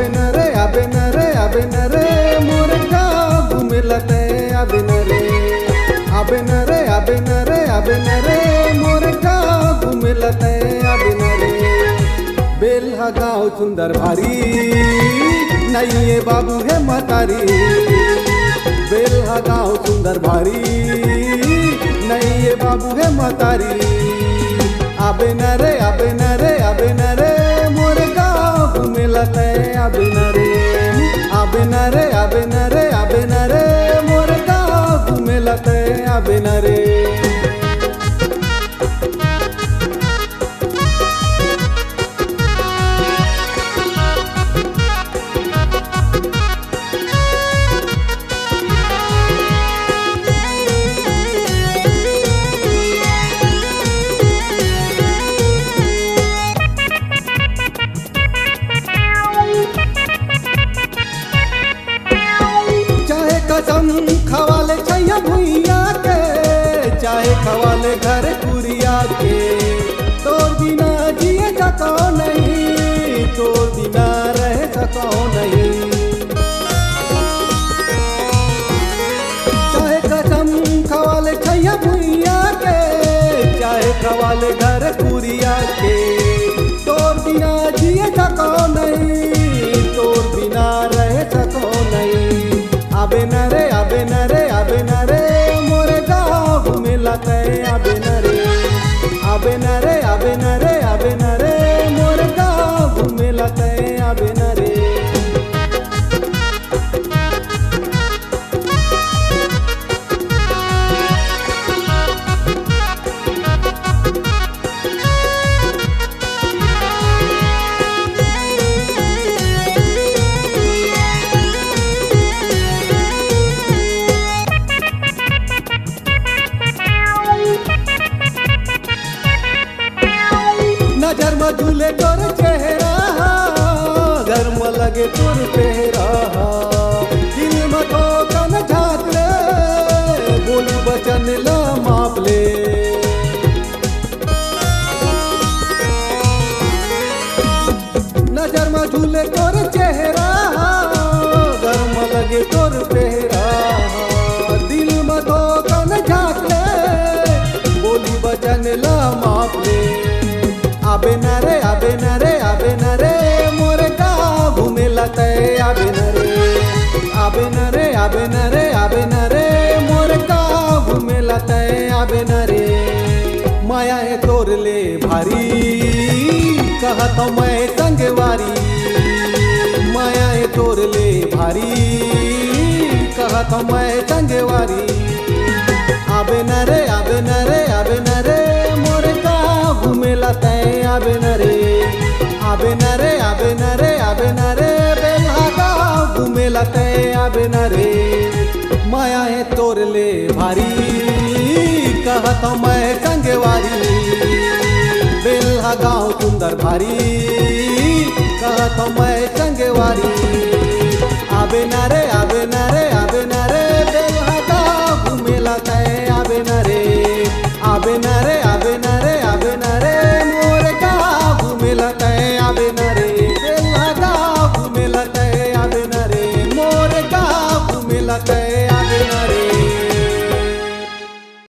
न रे मोर गाँव घूमेला ते आबे न रे मोर गाँव घूमेला ते आबे न रे। बेल्हा गाँव सुंदर भारी नहीं ये बाबू है मतारी। बेल्हा गाँव सुंदर भारी नहीं ये बाबू है मतारी। आबे न रे मोर गाँव घूमेला ते आबे न रे मोर गाँव घूमेला ते आबे न रे। कसम खवाले छैया भुइया के चाहे खवाले घर पुरिया के तोर बिना जिए सको नहीं, तोर बिना रह सको नहीं। चाहे कसम खवाले छैया भुइया के चाहे खवाले घर पुरिया के तोर बिना जिए सको नहीं, तोर बिना रह सको नहीं। आबे न रे मोर गाँव घूमेला ते आबे न रे मोर गाँव घूमेला ते आबे न रे। नजर में झूले तोर चेहरा घर में लगे तोर चेहरा दिल में ठोकन झाँक ले बोली बचन ला माप ले। नजर में झूले तोर चेहरा घर में लगे तोर चेहरा दिल में ठोकन झाँक ले बोली बचन ला माप ले। आबे न रे मोर गाँव घूमेला ते आबे न रे मोर गाँव घूमेला ते आबे न रे। माया है तोर ले भारी कहत मैं संगवारी। माया है तोर ले भारी कहत मैं संगवारी। आबे न रे मोर गाँव घूमेला ते आबे न रे बेल्हा गाँव घूमेला ते आबे न रे। माया है तोर ले भारी कहत मैं संगवारी। बेल्हा गाँव सुंदर भारी कहत मैं संगवारी। आबे न रे